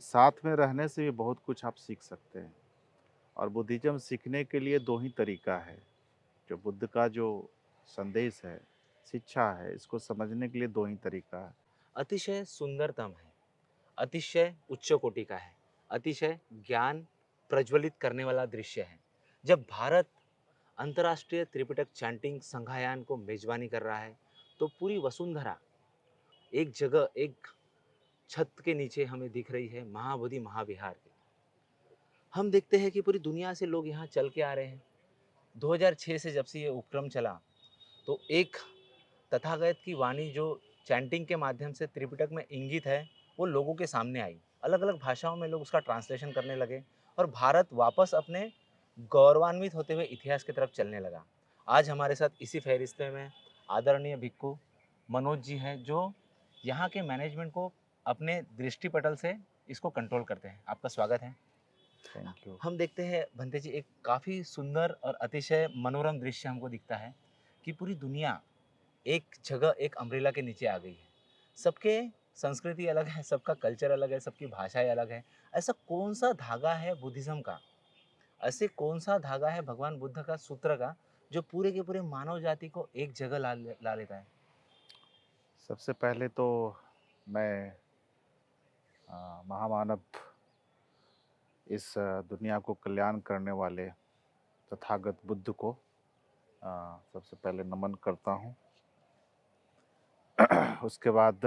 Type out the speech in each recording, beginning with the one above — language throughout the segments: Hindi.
साथ में रहने से भी बहुत कुछ आप सीख सकते हैं। और बुद्धिज़्म सीखने के लिए 2 ही तरीका है। जो बुद्ध का जो संदेश है, शिक्षा है, इसको समझने के लिए 2 ही तरीका है। अतिशय सुंदरतम है, अतिशय उच्च कोटि का है, अतिशय ज्ञान प्रज्वलित करने वाला दृश्य है। जब भारत अंतर्राष्ट्रीय त्रिपिटक चैंटिंग संघायान को मेजबानी कर रहा है, तो पूरी वसुंधरा एक जगह, एक छत के नीचे हमें दिख रही है, महाबोधि महाविहार के। हम देखते हैं कि पूरी दुनिया से लोग यहाँ चल के आ रहे हैं। 2006 से जब से ये उपक्रम चला, तो एक तथागत की वाणी जो चैंटिंग के माध्यम से त्रिपिटक में इंगित है, वो लोगों के सामने आई। अलग-अलग भाषाओं में लोग उसका ट्रांसलेशन करने लगे और भारत वापस अपने गौरवान्वित होते हुए इतिहास की तरफ चलने लगा। आज हमारे साथ इसी फ़हरिस्ते में आदरणीय भिक्खु मनोज जी हैं, जो यहाँ के मैनेजमेंट को अपने दृष्टिपटल से इसको कंट्रोल करते हैं। आपका स्वागत है। Thank you. हम देखते हैं भंते जी, एक काफ़ी सुंदर और अतिशय मनोरम दृश्य हमको दिखता है कि पूरी दुनिया एक जगह एक अम्ब्रेला के नीचे आ गई है। सबके संस्कृति अलग है, सबका कल्चर अलग है, सबकी भाषाएँ अलग हैं। ऐसा कौन-सा धागा है बुद्धिज़्म का, ऐसे कौन-सा धागा है भगवान बुद्ध का सूत्र का, जो पूरे के पूरे मानव जाति को एक जगह ला लेता है? सबसे पहले तो मैं महामानव इस दुनिया को कल्याण करने वाले तथागत बुद्ध को सबसे पहले नमन करता हूँ। उसके बाद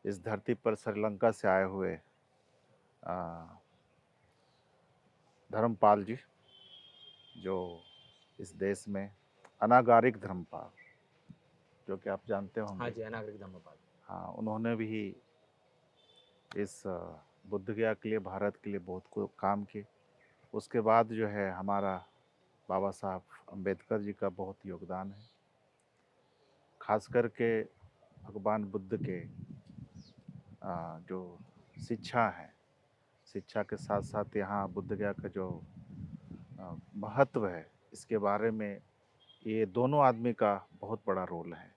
इस धरती पर श्रीलंका से आए हुए अ, धर्मपाल जी, जो इस देश में अनागारिक धर्मपाल, जो कि आप जानते हाँ होंगे। जी, अनागरिक धम्मपद। हाँ, उन्होंने भी इस बुद्ध गया के लिए, भारत के लिए बहुत को काम किए। उसके बाद जो है हमारा बाबा साहब अम्बेडकर जी का बहुत योगदान है। खास करके भगवान बुद्ध के जो शिक्षा है, शिक्षा के साथ साथ यहाँ बुद्ध गया का जो महत्व है, इसके बारे में ये दोनों आदमी का बहुत बड़ा रोल है।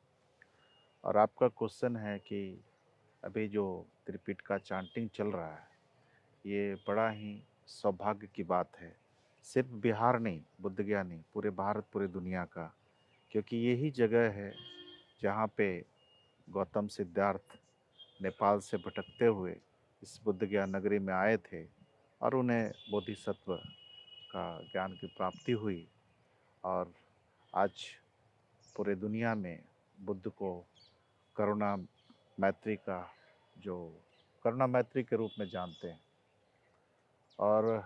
और आपका क्वेश्चन है कि अभी जो त्रिपिटका चांटिंग चल रहा है, ये बड़ा ही सौभाग्य की बात है। सिर्फ बिहार नहीं, बुद्ध गया नहीं, पूरे भारत, पूरी दुनिया का। क्योंकि यही जगह है जहाँ पे गौतम सिद्धार्थ नेपाल से भटकते हुए इस बुद्ध गया नगरी में आए थे और उन्हें बोधिसत्व का ज्ञान की प्राप्ति हुई। और आज पूरे दुनिया में बुद्ध को करुणा मैत्री का जो करुणा मैत्री के रूप में जानते हैं। और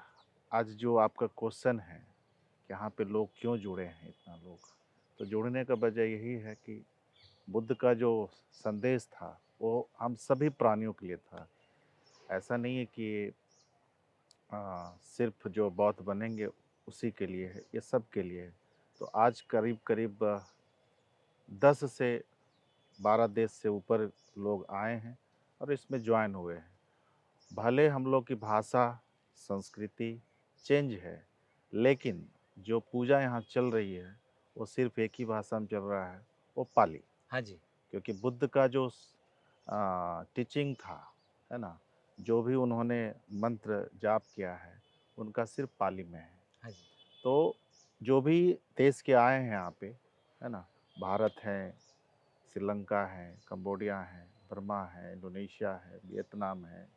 आज जो आपका क्वेश्चन है कि यहाँ पे लोग क्यों जुड़े हैं, इतना लोग, तो जुड़ने का वजह यही है कि बुद्ध का जो संदेश था वो हम सभी प्राणियों के लिए था। ऐसा नहीं है कि सिर्फ जो बौद्ध बनेंगे उसी के लिए है, ये सब के लिए है। तो आज करीब करीब 10 से 12 देश से ऊपर लोग आए हैं और इसमें ज्वाइन हुए हैं। भले हम लोग की भाषा, संस्कृति चेंज है, लेकिन जो पूजा यहाँ चल रही है वो सिर्फ एक ही भाषा में चल रहा है, वो पाली। हाँ जी, क्योंकि बुद्ध का जो टीचिंग था, है ना, जो भी उन्होंने मंत्र जाप किया है, उनका सिर्फ पाली में है। हाँ जी, तो जो भी देश के आए हैं यहाँ पे, है ना, भारत है, श्रीलंका है, कंबोडिया है, बर्मा है, इंडोनेशिया है, वियतनाम है,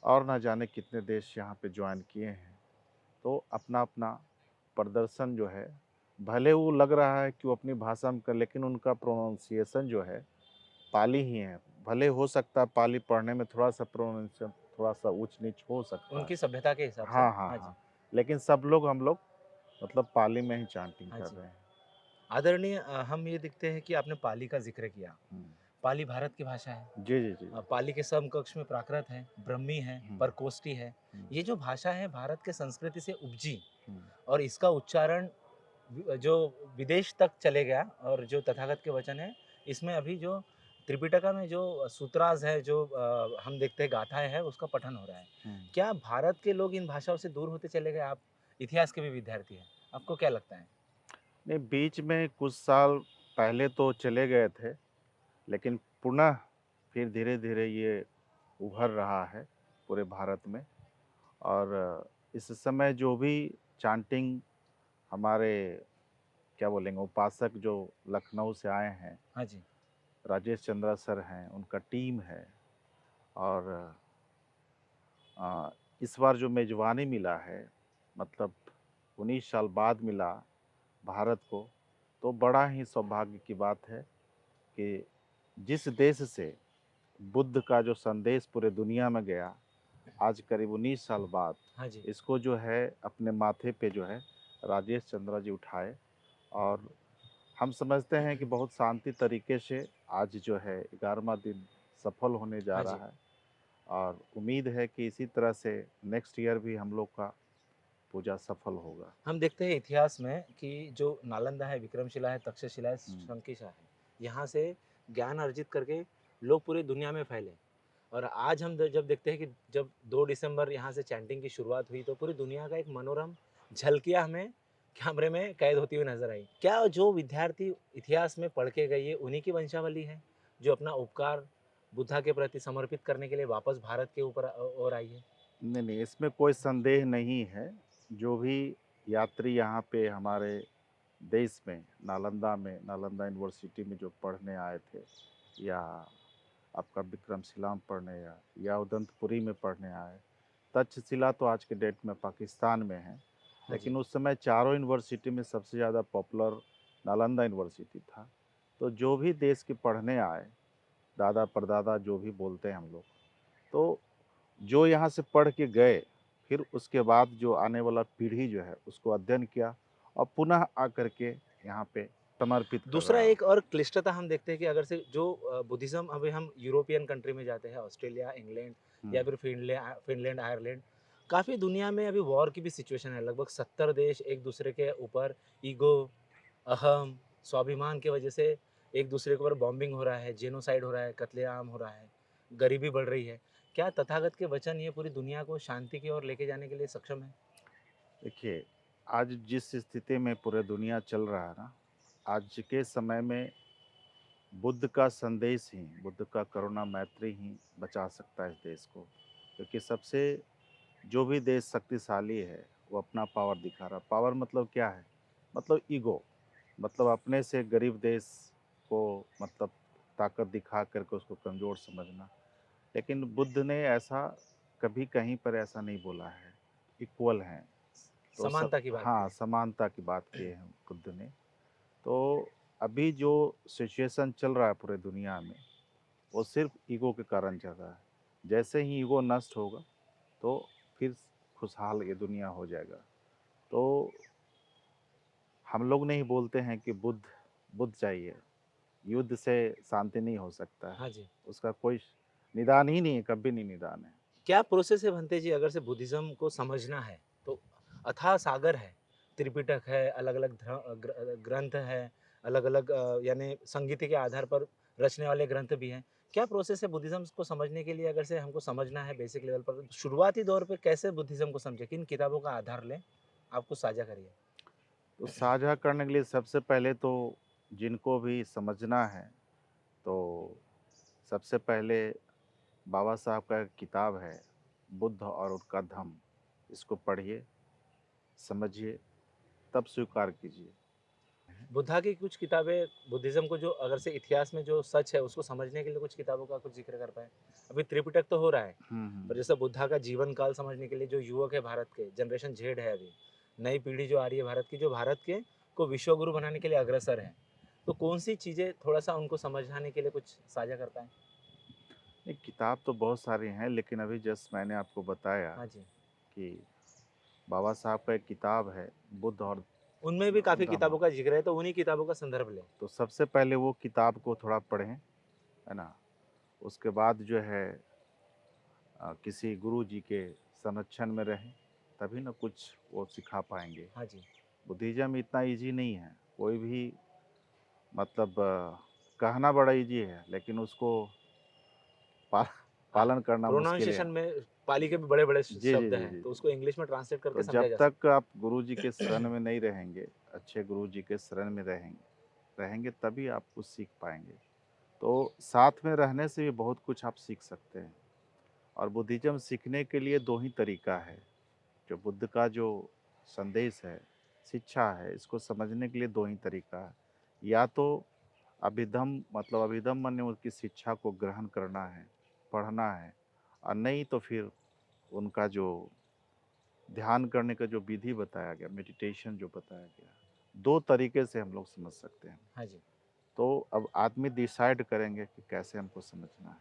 और ना जाने कितने देश यहाँ पे ज्वाइन किए हैं। तो अपना अपना प्रदर्शन जो है, भले वो लग रहा है कि वो अपनी भाषा में कर, लेकिन उनका प्रोनाउंसिएशन जो है पाली ही है। भले हो सकता है पाली पढ़ने में थोड़ा-सा प्रोनाउंसिएशन थोड़ा-सा ऊँच-नीच हो सकता है। उनकी सभ्यता के हिसाब से। हाँ, हाँ, हाँ जी, हाँ। लेकिन सब लोग हम लोग मतलब पाली में ही चैंटिंग हाँ कर जी। रहे हैं। आदरणीय, हम ये देखते हैं कि आपने पाली का ज़िक्र किया। हुँ। पाली भारत की भाषा है। जी, जी, जी। पाली के समकक्ष में प्राकृत है, ब्रह्मी है, हुँ, परकोष्ठी है। हुँ, ये जो भाषा है भारत के संस्कृति से उपजी हुँ। और इसका उच्चारण जो विदेश तक चले गया, और जो तथागत के वचन है, इसमें अभी जो त्रिपिटका में जो सूत्रास है, जो हम देखते हैं गाथाएँ हैं, उसका पठन हो रहा है। हुँ। क्या भारत के लोग इन भाषाओं से दूर होते चले गए? आप इतिहास के भी विद्यार्थी हैं, आपको क्या लगता है? नहीं, बीच में कुछ साल पहले तो चले गए थे, लेकिन पुनः फिर धीरे-धीरे ये उभर रहा है। पूरे भारत में। और इस समय जो भी चांटिंग हमारे क्या बोलेंगे उपासक जो लखनऊ से आए हैं, हाँ जी। राजेश चंद्रा सर हैं, उनका टीम है। और इस बार जो मेज़बानी मिला है, मतलब 19 साल बाद मिला भारत को, तो बड़ा ही सौभाग्य की बात है कि जिस देश से बुद्ध का जो संदेश पूरे दुनिया में गया, आज करीब 19 साल बाद हाँ जी। इसको जो है अपने माथे पे जो है राजेश चंद्रा जी उठाए। और हम समझते हैं कि बहुत शांति तरीके से आज जो है 11वां दिन सफल होने जा हाँ जी। रहा है। और उम्मीद है कि इसी तरह से नेक्स्ट ईयर भी हम लोग का पूजा सफल होगा। हम देखते हैं इतिहास में कि जो नालंदा है, विक्रमशिला है, तक्षशिला है, हुँ। शंकिशा है, यहाँ से ज्ञान अर्जित करके लोग पूरी दुनिया में फैले। और आज हम जब देखते हैं कि जब 2 दिसंबर यहाँ से चैंटिंग की शुरुआत हुई, तो पूरी दुनिया का एक मनोरम झलकियाँ हमें कैमरे में कैद होती हुई नजर आई। क्या जो विद्यार्थी इतिहास में पढ़ के गए, ये उन्हीं की वंशावली है, जो अपना उपकार बुद्धा के प्रति समर्पित करने के लिए वापस भारत के ऊपर ओर आई है? नहीं, नहीं, इसमें कोई संदेह नहीं है। जो भी यात्री यहाँ पे हमारे देश में, नालंदा यूनिवर्सिटी में जो पढ़ने आए थे, या आपका विक्रमशिला में पढ़ने, या उदंतपुरी में पढ़ने आए। तक्षशिला तो आज के डेट में पाकिस्तान में है, हाँ जी। लेकिन उस समय चारों यूनिवर्सिटी में सबसे ज़्यादा पॉपुलर नालंदा यूनिवर्सिटी था। तो जो भी देश के पढ़ने आए, दादा परदादा जो भी बोलते हैं हम लोग, तो जो यहाँ से पढ़ के गए, फिर उसके बाद जो आने वाला पीढ़ी जो है उसको अध्ययन किया और पुनः आकर के यहाँ पे समर्पित कर दूसरा रहा है। एक और क्लिष्टता हम देखते हैं कि अगर से जो बुद्धिज़्म अभी हम यूरोपियन कंट्री में जाते हैं, ऑस्ट्रेलिया, इंग्लैंड हुँ, या फिर फ़िनलैंड, आयरलैंड, काफ़ी दुनिया में अभी वॉर की भी सिचुएशन है। लगभग 70 देश एक दूसरे के ऊपर ईगो, अहम, स्वाभिमान की वजह से एक दूसरे के ऊपर बॉम्बिंग हो रहा है, जेनोसाइड हो रहा है, कत्लेआम हो रहा है, गरीबी बढ़ रही है। क्या तथागत के वचन ये पूरी दुनिया को शांति की ओर लेके जाने के लिए सक्षम है? देखिए, आज जिस स्थिति में पूरे दुनिया चल रहा है ना, आज के समय में बुद्ध का संदेश ही, बुद्ध का करुणा मैत्री ही बचा सकता है इस देश को। क्योंकि सबसे जो भी देश शक्तिशाली है, वो अपना पावर दिखा रहा है। पावर मतलब क्या है? मतलब ईगो, मतलब अपने से गरीब देश को मतलब ताकत दिखा कर के उसको कमज़ोर समझना। लेकिन बुद्ध ने ऐसा कभी कहीं पर ऐसा नहीं बोला है, इक्वल हैं। तो सब, समानता की बात की हाँ, है। समानता की बात की है बुद्ध ने। तो अभी जो सिचुएशन चल रहा है पूरे दुनिया में, वो सिर्फ ईगो के कारण चल रहा है। जैसे ही ईगो नष्ट होगा, तो फिर खुशहाल ये दुनिया हो जाएगा। तो हम लोग नहीं बोलते हैं कि बुद्ध बुद्ध चाहिए, युद्ध से शांति नहीं हो सकता है। हाँ जी। उसका कोई निदान ही नहीं है, कभी नहीं निदान है। क्या प्रोसेस है भंते जी, अगर से बुद्धिज़्म को समझना है तो अथाह सागर है, त्रिपिटक है, अलग-अलग ग्रंथ है, अलग-अलग यानी संगीति के आधार पर रचने वाले ग्रंथ भी हैं। क्या प्रोसेस है बुद्धिज़्म को समझने के लिए, अगर से हमको समझना है बेसिक लेवल पर, शुरुआती दौर पे कैसे बुद्धिज़्म को समझें? किन किताबों का आधार लें? आप कुछ साझा करिए। तो साझा करने के लिए सबसे पहले तो जिनको भी समझना है, तो सबसे पहले बाबा साहब का एक किताब है, बुद्ध और उनका धम्म। इसको पढ़िए, समझिए, तब स्वीकार कीजिए। बुद्धा की कुछ किताबें बुद्धिज़्म को, जो अगर से इतिहास में जो सच है उसको समझने के लिए कुछ किताबों का कुछ ज़िक्र कर पाएँ? अभी त्रिपिटक तो हो रहा है। हुँ, पर हुँ। जैसे बुद्धा का जीवन काल समझने के लिए जो युवक है भारत के, जनरेशन ज़ेड है अभी, नई पीढ़ी जो आ रही है भारत की, जो भारत के को विश्व गुरु बनाने के लिए अग्रसर है। तो कौन-सी चीज़ें थोड़ा-सा उनको समझाने के लिए कुछ साझा कर पाएँ? नहीं, किताब तो बहुत सारी हैं, लेकिन अभी जस्ट मैंने आपको बताया हाँ जी। कि बाबा साहब का एक किताब है, बुद्ध और उनमें भी काफ़ी धम्म। किताबों का ज़िक्र है, तो उन्हीं किताबों का संदर्भ लें। तो सबसे पहले वो किताब को थोड़ा पढ़ें, है ना? उसके बाद जो है किसी गुरु जी के संरक्षण में रहें, तभी ना कुछ वो सिखा पाएँगे। हाँ जी। बुद्धिज़्म इतना ईज़ी नहीं है, कोई भी मतलब कहना बड़ा ईज़ी है, लेकिन उसको पा हाँ, पालन करना मुश्किल है। प्रोनाउंसिएशन में पाली के भी बड़े-बड़े जी, जी, शब्द जी, हैं, जी, तो जी। उसको इंग्लिश में ट्रांसलेट तो करके समझाया जब जा तक सकता आप गुरु जी के शरण है। में नहीं रहेंगे, अच्छे गुरु जी के शरण में रहेंगे रहेंगे तभी आप कुछ सीख पाएँगे। तो साथ में रहने से भी बहुत कुछ आप सीख सकते हैं। और बुद्धिज़्म सीखने के लिए 2 ही तरीका है। जो बुद्ध का जो संदेश है, शिक्षा है, इसको समझने के लिए 2 ही तरीका है। या तो अभिधम्म मतलब अभिधम्म माने उनकी शिक्षा को ग्रहण करना है, पढ़ना है, और नहीं तो फिर उनका जो ध्यान करने का जो विधि बताया गया, मेडिटेशन जो बताया गया, 2 तरीके से हम लोग समझ सकते हैं। हाँ जी। तो अब आदमी डिसाइड करेंगे कि कैसे हमको समझना है।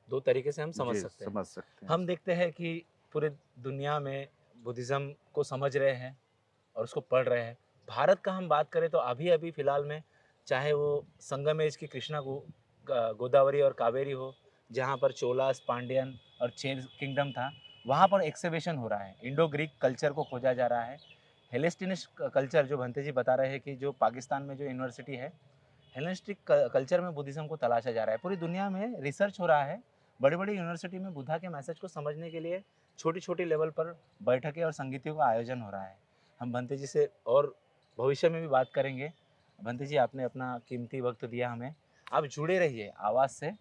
2 तरीके से हम समझ जी, सकते हैं। समझ सकते हैं हम जी। देखते हैं कि पूरे दुनिया में बुद्धिज़्म को समझ रहे हैं और उसको पढ़ रहे हैं। भारत का हम बात करें तो अभी-अभी फ़िलहाल में चाहे वो संगमेश की कृष्णा गोदावरी और कावेरी हो, जहाँ पर चोलास, पांड्यन और चेर किंगडम था, वहाँ पर एक्सकवेशन हो रहा है। इंडो ग्रीक कल्चर को खोजा जा रहा है। हेलेस्टिनिस्ट कल्चर जो भंते जी बता रहे हैं कि जो पाकिस्तान में जो यूनिवर्सिटी है, हेलेनिस्टिक कल्चर में बुद्धिज़्म को तलाशा जा रहा है। पूरी दुनिया में रिसर्च हो रहा है। बड़ी-बड़ी यूनिवर्सिटी में बुद्धा के मैसेज को समझने के लिए छोटी-छोटी लेवल पर बैठकें और संगीतियों का आयोजन हो रहा है। हम भंते जी से और भविष्य में भी बात करेंगे। भंते जी, आपने अपना कीमती वक़्त दिया हमें। आप जुड़े रहिए आवाज़ से।